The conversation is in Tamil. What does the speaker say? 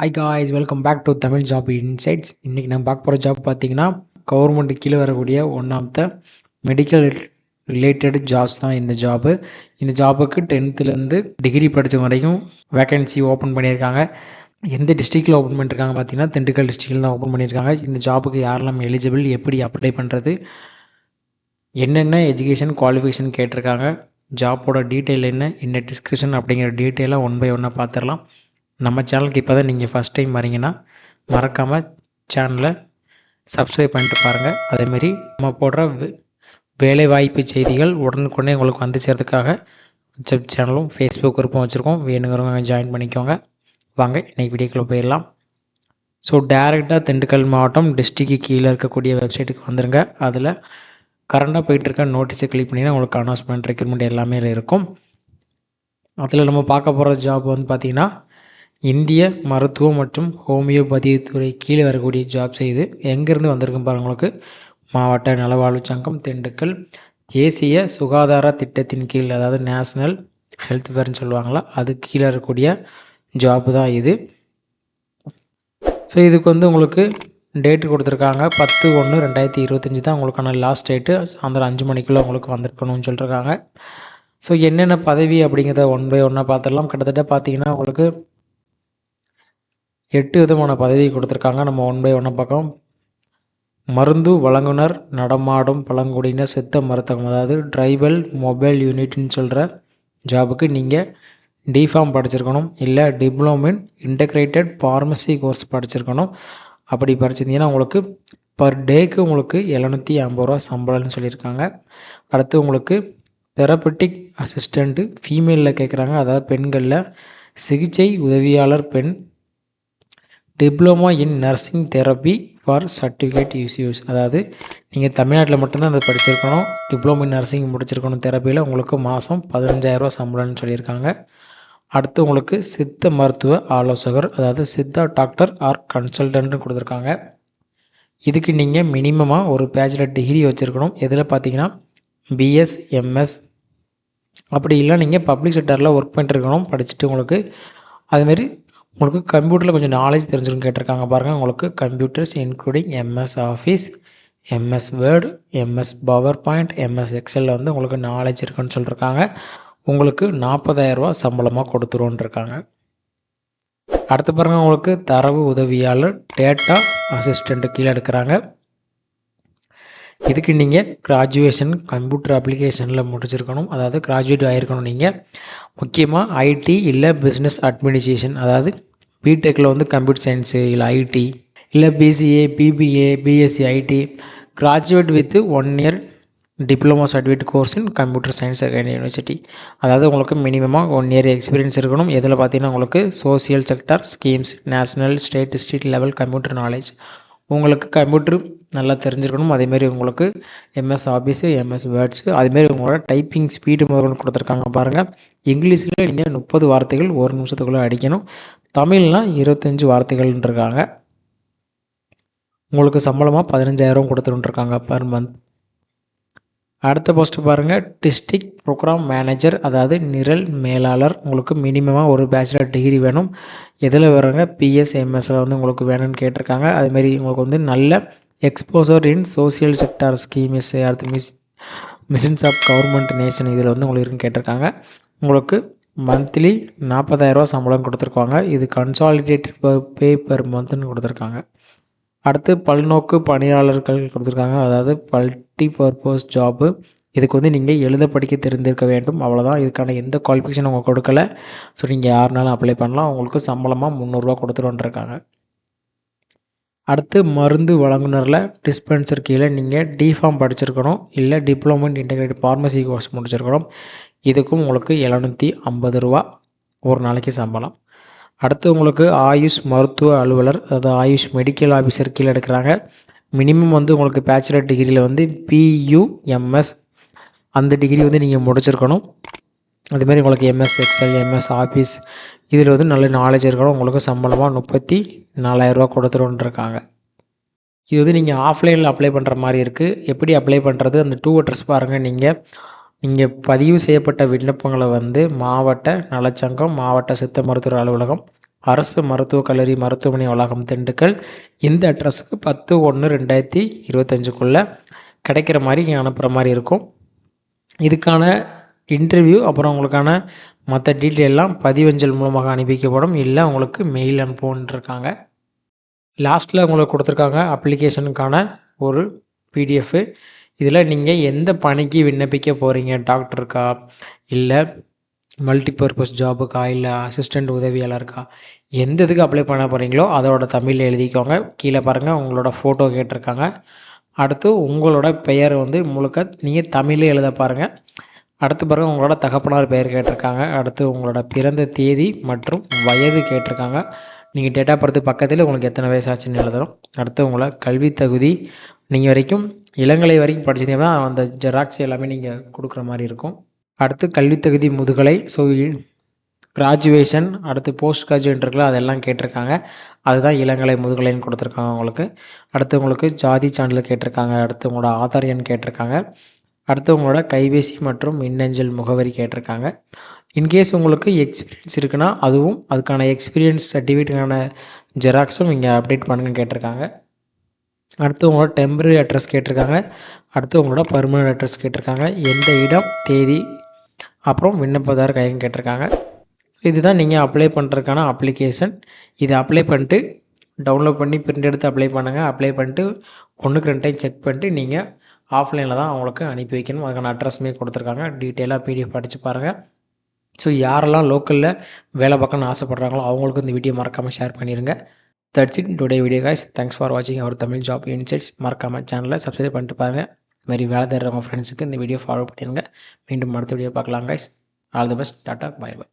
Hi guys, welcome back to Tamil job insights. இன்றைக்கி நம்ம பார்க்க போகிற ஜாப் பார்த்தீங்கன்னா கவர்மெண்ட் கீழே வரக்கூடிய one of the medical related jobs தான் இந்த ஜாபு. இந்த ஜாபுக்கு 10th டிகிரி படித்த வரைக்கும் வேகன்சி ஓப்பன் பண்ணியிருக்காங்க. எந்த டிஸ்ட்ரிக்டில் ஓப்பன் பண்ணியிருக்காங்க பார்த்தீங்கன்னா திண்டுக்கல் டிஸ்ட்ரிக்டில் தான் ஓப்பன் பண்ணியிருக்காங்க. இந்த ஜாபுக்கு யாரெல்லாம் எலிஜிபிள், எப்படி அப்ளை பண்ணுறது, என்னென்ன எஜுகேஷன் குவாலிஃபிகேஷன் கேட்டிருக்காங்க, ஜாப்போட டீட்டெயில் என்ன டிஸ்கிரிப்ஷன் அப்படிங்கிற டீட்டெயிலாக ஒன் பை ஒன்னாக பார்த்துடலாம். நம்ம சேனலுக்கு இப்போ தான் நீங்கள் ஃபஸ்ட் டைம் வரீங்கன்னா மறக்காமல் சேனலை சப்ஸ்கிரைப் பண்ணிட்டு பாருங்கள். அதேமாரி நம்ம போடுற வேலைவாய்ப்பு செய்திகள் உடனுக்குடனே உங்களுக்கு வந்து சேர்றதுக்காக வாட்ஸ்அப் சேனலும் ஃபேஸ்புக் குரூப்பும் வச்சுருக்கோம். வேணுங்கிறவங்க ஜாயின் பண்ணிக்கோங்க. வாங்க இன்றைக்கி வீடியோக்குள்ளே போயிடலாம். ஸோ டேரெக்டாக திண்டுக்கல் மாவட்டம் டிஸ்ட்ரிக்கு கீழே இருக்கக்கூடிய வெப்சைட்டுக்கு வந்துடுங்க. அதில் கரண்டாக போயிட்டுருக்க நோட்டீஸை கிளிக் பண்ணிங்கன்னா உங்களுக்கு அனௌன்ஸ்மெண்ட் ரெக்ரூட்மெண்ட் எல்லாமே இருக்கும். அதில் நம்ம பார்க்க போகிற ஜாப் வந்து பார்த்திங்கன்னா இந்திய மருத்துவம் மற்றும் ஹோமியோபதி துறை கீழே வரக்கூடிய ஜாப்ஸ் இது. எங்கேருந்து வந்திருக்கும் பாருங்க, உங்களுக்கு மாவட்ட நலவாழ்வு சங்கம் திண்டுக்கல் தேசிய சுகாதார திட்டத்தின் கீழ், அதாவது நேஷ்னல் ஹெல்த் ஃபேர்னு சொல்லுவாங்களா, அது கீழே இருக்கக்கூடிய ஜாப்பு தான் இது. ஸோ இதுக்கு வந்து உங்களுக்கு டேட்டு கொடுத்துருக்காங்க 10/1/2025 தான் உங்களுக்கான லாஸ்ட் டேட்டு. அந்த 5 மணிக்குள்ளே உங்களுக்கு வந்திருக்கணும்னு சொல்லியிருக்காங்க. ஸோ என்னென்ன பதவி அப்படிங்கிறத ஒன் பை ஒன்னாக பார்த்துடலாம். கிட்டத்தட்ட பார்த்தீங்கன்னா உங்களுக்கு 8 விதமான பதவி கொடுத்துருக்காங்க. நம்ம ஒன் பை ஒன்னாக பார்க்கலாம். மருந்து வழங்குனர், நடமாடும் பழங்குடியினர் சித்த மருத்துவம், அதாவது ட்ரைபல் மொபைல் யூனிட்னு சொல்கிற ஜாபுக்கு நீங்கள் டிஃபார்ம் படிச்சிருக்கணும், இல்லை diploma in integrated pharmacy course படிச்சிருக்கணும். அப்படி படிச்சிருந்தீங்கன்னா உங்களுக்கு பர் டேக்கு உங்களுக்கு 750 ரூபா சம்பளம்னு சொல்லியிருக்காங்க. அடுத்து உங்களுக்கு தெரப்பட்டிக் அசிஸ்டண்ட்டு ஃபீமேலில் கேட்குறாங்க, அதாவது பெண்களில் சிகிச்சை உதவியாளர் பெண், diploma in nursing therapy for certificate use, அதாவது நீங்கள் தமிழ்நாட்டில் மட்டும்தான் அதை படிச்சிருக்கணும். டிப்ளமோ இன் நர்சிங் முடிச்சிருக்கணும். தெரப்பியில் உங்களுக்கு மாதம் 15,000 ரூபா சம்பளம்னு சொல்லியிருக்காங்க. அடுத்து உங்களுக்கு சித்த மருத்துவ ஆலோசகர், அதாவது சித்தா டாக்டர் ஆர் கன்சல்டன்ட்னு கொடுத்துருக்காங்க. இதுக்கு நீங்கள் மினிமமாக ஒரு பேச்சுலர் டிகிரி வச்சுருக்கணும். எதில் பார்த்தீங்கன்னா பிஎஸ் எம்எஸ், அப்படி இல்லை நீங்கள் பப்ளிக் செக்டரில் ஒர்க் பண்ணிட்டுருக்கணும் படிச்சுட்டு. உங்களுக்கு அதுமாரி உங்களுக்கு கம்ப்யூட்டரில் கொஞ்சம் நாலேஜ் தெரிஞ்சுக்கணும் கேட்டிருக்காங்க பாருங்கள். உங்களுக்கு computers including MS Office, MS Word, MS PowerPoint, MS எக்ஸலில் வந்து உங்களுக்கு நாலேஜ் இருக்குன்னு சொல்லியிருக்காங்க. உங்களுக்கு 40,000 ரூபா சம்பளமாக கொடுத்துருவோன்னு இருக்காங்க. அடுத்து பாருங்கள், உங்களுக்கு தரவு உதவியாளர் டேட்டா அசிஸ்டண்ட்டு கீழே எடுக்கிறாங்க. இதுக்கு நீங்கள் கிராஜுவேஷன் கம்ப்யூட்டர் அப்ளிகேஷனில் முடிச்சிருக்கணும், அதாவது கிராஜுவேட் ஆகிருக்கணும். நீங்கள் முக்கியமாக ஐடி இல்லை பிஸ்னஸ் அட்மினிஸ்ட்ரேஷன், அதாவது பிடெக்கில் வந்து கம்ப்யூட்டர் சயின்ஸு இல்லை ஐடி இல்லை PCA BBA BSc IT, graduate with 1 year diploma certificate course in computer science university, அதாவது உங்களுக்கு மினிமமாக 1 இயர் எக்ஸ்பீரியன்ஸ் இருக்கணும். இதில் பார்த்தீங்கன்னா உங்களுக்கு social sector schemes, national state district level computer knowledge, உங்களுக்கு கம்ப்யூட்டர் நல்லா தெரிஞ்சிருக்கணும். அதேமாரி உங்களுக்கு எம்எஸ் ஆஃபீஸு, எம்எஸ் வேர்ட்ஸு, அதேமாரி உங்களோட டைப்பிங் ஸ்பீடு முதல்ல கொடுத்துருக்காங்க பாருங்கள். இங்கிலீஷில் நீங்கள் 30 வார்த்தைகள் 1 நிமிஷத்துக்குள்ளே அடிக்கணும். தமிழ்னால் 25 வார்த்தைகள்ன்றிருக்காங்க. உங்களுக்கு சம்பளமாக 15,000 கொடுத்துருக்காங்க பர் மந்த். அடுத்த போஸ்ட்டு பாருங்கள், டிஸ்ட்ரிக்ட் ப்ரோக்ராம் மேனேஜர், அதாவது நிரல் மேலாளர். உங்களுக்கு மினிமமாக ஒரு பேச்சுலர் டிகிரி வேணும். எதில் வராங்க பிஎஸ் எம்எஸ்சில் வந்து உங்களுக்கு வேணும்னு கேட்டிருக்காங்க. அதுமாரி உங்களுக்கு வந்து நல்ல எக்ஸ்போசர் இன் சோசியல் செக்டார் ஸ்கீம்ஸ், அடுத்து மிஷன்ஸ் ஆஃப் கவர்மெண்ட் நேஷன், இதில் வந்து உங்களுக்கு இருக்குன்னு கேட்டிருக்காங்க. உங்களுக்கு மந்த்லி 40,000 ரூபா சம்பளம் கொடுத்துருக்காங்க. இது கன்சாலிடேட்டட் பே பெர் மந்த்னு கொடுத்துருக்காங்க. அடுத்து பல்நோக்கு பணியாளர்கள் கொடுத்துருக்காங்க, அதாவது மல்டி பர்பஸ் ஜாப்பு. இதுக்கு வந்து நீங்கள் எழுத படிக்க தெரிந்திருக்க வேண்டும், அவ்வளோதான். இதுக்கான எந்த குவாலிஃபிகேஷன் அவங்க கொடுக்கல. ஸோ நீங்கள் யாருனாலும் அப்ளை பண்ணலாம். உங்களுக்கு சம்பளமாக 300 ரூபா கொடுத்துருன்ட்ருக்காங்க. அடுத்து மருந்து வழங்குனரில் டிஸ்பென்சர் கீழே நீங்கள் டிஃபார்ம் படிச்சிருக்கணும், இல்லை diploma in integrated pharmacy course முடிச்சிருக்கணும். இதுக்கும் உங்களுக்கு 750 ரூபா ஒரு நாளைக்கு சம்பளம். அடுத்து உங்களுக்கு ஆயுஷ் மருத்துவ அலுவலர், அதாவது ஆயுஷ் மெடிக்கல் ஆஃபீஸர் கீழே எடுக்கிறாங்க. மினிமம் வந்து உங்களுக்கு பேச்சுலர் டிகிரியில் வந்து பியூஎம்எஸ் அந்த டிகிரி வந்து நீங்கள் முடிச்சிருக்கணும். அதுமாரி உங்களுக்கு எம்எஸ் எக்ஸல், எம்எஸ் ஆஃபீஸ், இதில் வந்து நல்ல நாலேஜ் இருக்கணும். உங்களுக்கு சம்பளமாக 34,000 ரூபா கொடுத்துருன்ட்ருக்காங்க. இது வந்து நீங்கள் ஆஃப்லைனில் அப்ளை பண்ணுற மாதிரி இருக்குது. எப்படி அப்ளை பண்ணுறது, அந்த 2 அட்ரஸ் பாருங்கள். நீங்கள் பதிவு செய்யப்பட்ட விண்ணப்பங்களை வந்து மாவட்ட நலச்சங்கம், மாவட்ட சித்த மருத்துவர் அலுவலகம், அரசு மருத்துவக் கல்லூரி மருத்துவமனை வளாகம் திண்டுக்கல். இந்த அட்ரஸுக்கு 10/1/2025க்குள்ளே கிடைக்கிற மாதிரி அனுப்புகிற மாதிரி இருக்கும். இதுக்கான இன்டர்வியூ அப்புறம் உங்களுக்கான மற்ற டீட்டெயிலெலாம் பதிவஞ்சல் மூலமாக அனுப்பிக்கப்படும். இல்லை உங்களுக்கு மெயில் அனுப்புவோன்ருக்காங்க. லாஸ்ட்டில் உங்களுக்கு கொடுத்துருக்காங்க அப்ளிகேஷனுக்கான ஒரு பிடிஎஃப். இதில் நீங்கள் எந்த பணிக்கு விண்ணப்பிக்க போகிறீங்க, டாக்டருக்கா இல்லை மல்டிபர்பஸ் ஜாபுக்கா இல்லை அசிஸ்டண்ட் உதவியாளருக்கா, எந்த இதுக்கு அப்ளை பண்ண போகிறீங்களோ அதோட தமிழில் எழுதிக்கோங்க. கீழே பாருங்கள் உங்களோட ஃபோட்டோ கேட்டிருக்காங்க. அடுத்து உங்களோட பெயர் முழுக்க நீங்கள் தமிழில் எழுத பாருங்கள். அடுத்து பாருங்கள் உங்களோட தகப்பனார் பெயர் கேட்டிருக்காங்க. அடுத்து உங்களோட பிறந்த தேதி மற்றும் வயது கேட்டிருக்காங்க. நீங்கள் டேட் ஆஃப் பர்த் பக்கத்தில் உங்களுக்கு எத்தனை வயசாச்சுன்னு எழுதணும். அடுத்து உங்களை கல்வி தகுதி நீங்கள் வரைக்கும் இளங்கலை வரைக்கும் படிச்சிருந்தீங்கன்னா அந்த ஜெராக்ஸ் எல்லாமே நீங்கள் கொடுக்குற மாதிரி இருக்கும். அடுத்து கல்வி தகுதி முதுகலை, ஸோ கிராஜுவேஷன், அடுத்து போஸ்ட் கிராஜுவேட் இருக்குல்ல அதெல்லாம் கேட்டிருக்காங்க. அதுதான் இளங்கலை முதுகலைன்னு கொடுத்துருக்காங்க உங்களுக்கு. அடுத்து உங்களுக்கு ஜாதி சான்றிதழ் கேட்டிருக்காங்க. அடுத்து உங்களோட ஆதார் எண் கேட்டிருக்காங்க. அடுத்து உங்களோட கைபேசி மற்றும் மின்னஞ்சல் முகவரி கேட்டிருக்காங்க. இன்கேஸ் உங்களுக்கு எக்ஸ்பீரியன்ஸ் இருக்குன்னா அதுவும் அதுக்கான எக்ஸ்பீரியன்ஸ் சர்டிஃபிகேட்டுக்கான ஜெராக்ஸும் இங்கே அப்டேட் பண்ணுங்க கேட்டிருக்காங்க. அடுத்து உங்களோட டெம்பரரி அட்ரஸ் கேட்டிருக்காங்க. அடுத்து உங்களோட பர்மனன்ட் அட்ரஸ் கேட்டிருக்காங்க. எந்த இடம், தேதி, அப்புறம் விண்ணப்பதார் கையன் கேட்டிருக்காங்க. இதுதான் நீங்கள் அப்ளை பண்ணுறதுக்கான அப்ளிகேஷன். இதை அப்ளை பண்ணிட்டு டவுன்லோட் பண்ணி பிரிண்ட் எடுத்து அப்ளை பண்ணுங்கள். அப்ளை பண்ணிட்டு 1க்கு 2 டைம் செக் பண்ணிட்டு நீங்கள் ஆஃப்லைனில் தான் அவங்களுக்கு அனுப்பி வைக்கணும். அதுக்கான அட்ரஸுமே கொடுத்துருக்காங்க. டீட்டெயிலாக பிடிஎஃப் படித்து பாருங்கள். ஸோ யாரெல்லாம் லோக்கலில் வேலை பார்க்கணுன்னு ஆசைப்பட்றாங்களோ அவங்களுக்கு இந்த வீடியோ மறக்காமல் ஷேர் பண்ணிடுங்க. That's it today video guys. Thanks for வாட்சிங் அவர் தமிழ் ஜாப் இன்சைட்ஸ். மறக்காமல் சேனலை சப்ஸ்கிரைப் பண்ணிட்டு பாருங்கள். இதுமாதிரி வேலை தேடுறவங்க ஃப்ரெண்ட்ஸுக்கு இந்த வீடியோ ஃபாலோ பண்ணிடுங்க. மீண்டும் அடுத்த வீடியோ பார்க்கலாம் guys. All the best. Tata, bye by.